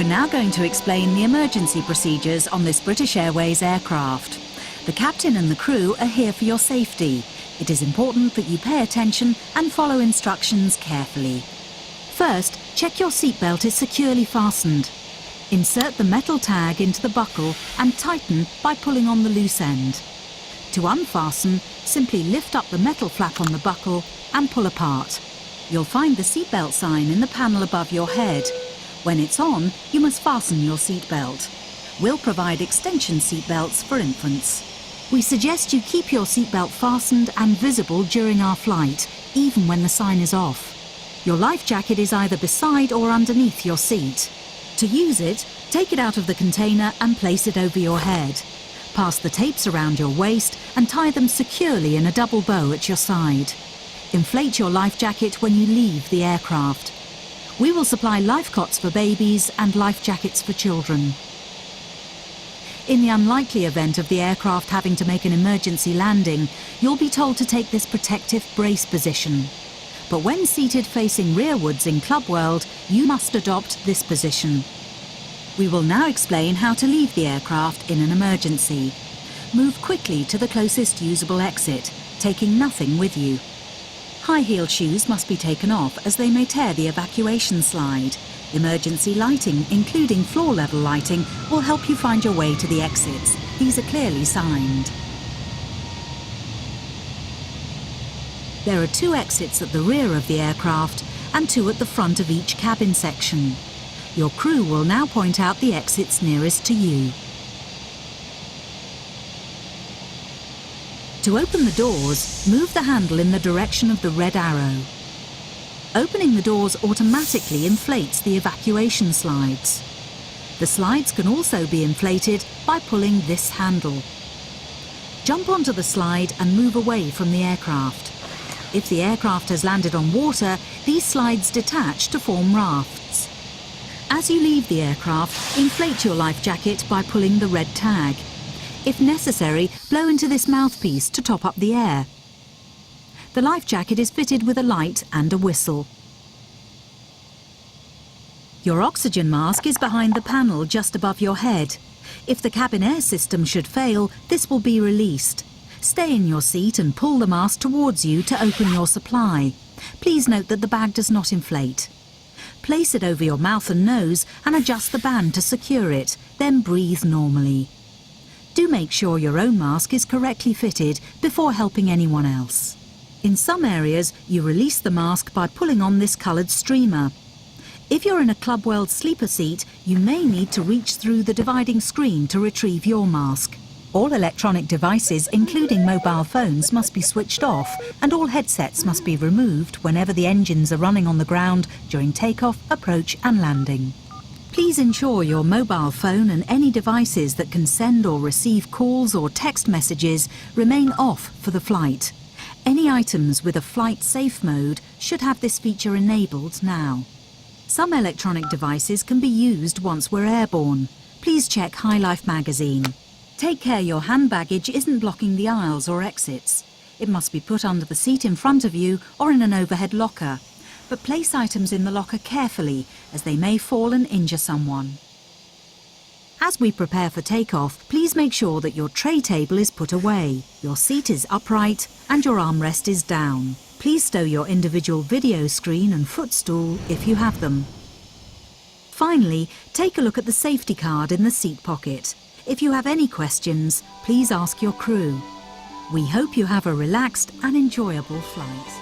We're now going to explain the emergency procedures on this British Airways aircraft. The captain and the crew are here for your safety. It is important that you pay attention and follow instructions carefully. First, check your seatbelt is securely fastened. Insert the metal tag into the buckle and tighten by pulling on the loose end. To unfasten, simply lift up the metal flap on the buckle and pull apart. You'll find the seatbelt sign in the panel above your head. When it's on, you must fasten your seatbelt. We'll provide extension seatbelts for infants. We suggest you keep your seatbelt fastened and visible during our flight, even when the sign is off. Your life jacket is either beside or underneath your seat. To use it, take it out of the container and place it over your head. Pass the tapes around your waist and tie them securely in a double bow at your side. Inflate your life jacket when you leave the aircraft. We will supply life cots for babies and life jackets for children. In the unlikely event of the aircraft having to make an emergency landing, you'll be told to take this protective brace position. But when seated facing rearwards in Club World, you must adopt this position. We will now explain how to leave the aircraft in an emergency. Move quickly to the closest usable exit, taking nothing with you. High-heeled shoes must be taken off as they may tear the evacuation slide. Emergency lighting, including floor-level lighting, will help you find your way to the exits. These are clearly signed. There are 2 exits at the rear of the aircraft and 2 at the front of each cabin section. Your crew will now point out the exits nearest to you. To open the doors, move the handle in the direction of the red arrow. Opening the doors automatically inflates the evacuation slides. The slides can also be inflated by pulling this handle. Jump onto the slide and move away from the aircraft. If the aircraft has landed on water, these slides detach to form rafts. As you leave the aircraft, inflate your life jacket by pulling the red tag. If necessary, blow into this mouthpiece to top up the air. The life jacket is fitted with a light and a whistle. Your oxygen mask is behind the panel just above your head. If the cabin air system should fail, this will be released. Stay in your seat and pull the mask towards you to open your supply. Please note that the bag does not inflate. Place it over your mouth and nose and adjust the band to secure it, then breathe normally. Do make sure your own mask is correctly fitted before helping anyone else. In some areas, you release the mask by pulling on this coloured streamer. If you're in a Club World sleeper seat, you may need to reach through the dividing screen to retrieve your mask. All electronic devices, including mobile phones, must be switched off, and all headsets must be removed whenever the engines are running on the ground during takeoff, approach and landing. Please ensure your mobile phone and any devices that can send or receive calls or text messages remain off for the flight. Any items with a flight safe mode should have this feature enabled now. Some electronic devices can be used once we're airborne. Please check High Life magazine. Take care your hand baggage isn't blocking the aisles or exits. It must be put under the seat in front of you or in an overhead locker. But place items in the locker carefully, as they may fall and injure someone. As we prepare for takeoff, please make sure that your tray table is put away, your seat is upright and your armrest is down. Please stow your individual video screen and footstool if you have them. Finally, take a look at the safety card in the seat pocket. If you have any questions, please ask your crew. We hope you have a relaxed and enjoyable flight.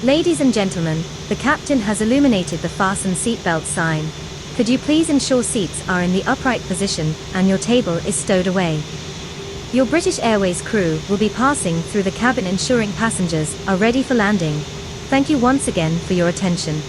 Ladies and gentlemen, the captain has illuminated the fasten seatbelt sign. Could you please ensure seats are in the upright position and your table is stowed away? Your British Airways crew will be passing through the cabin ensuring passengers are ready for landing. Thank you once again for your attention.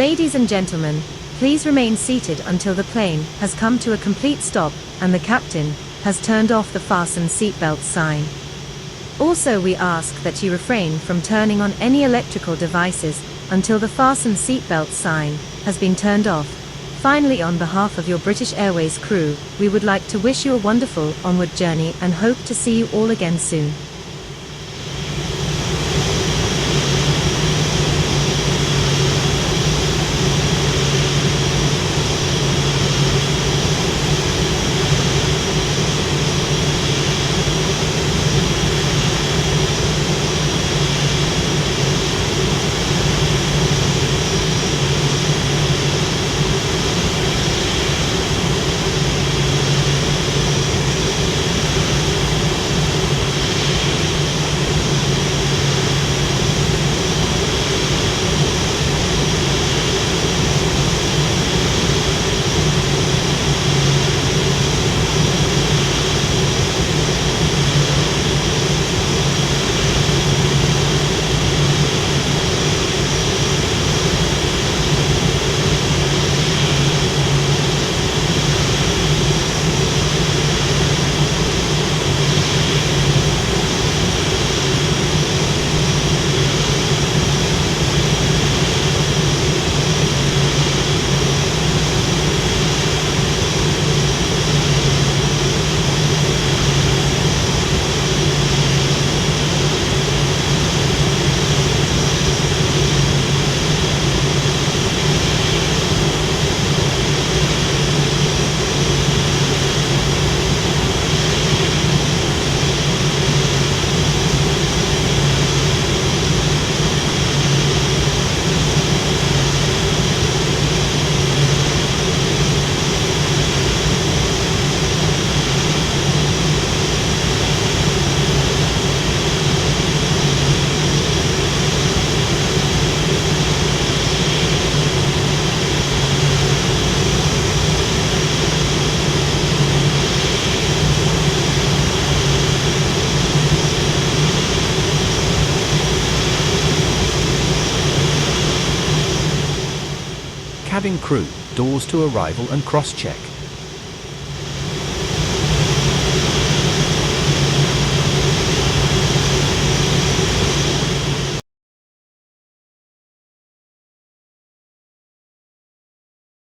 Ladies and gentlemen, please remain seated until the plane has come to a complete stop and the captain has turned off the fasten seatbelt sign. Also, we ask that you refrain from turning on any electrical devices until the fasten seatbelt sign has been turned off. Finally, on behalf of your British Airways crew, we would like to wish you a wonderful onward journey and hope to see you all again soon. Cabin crew, doors to arrival and cross-check.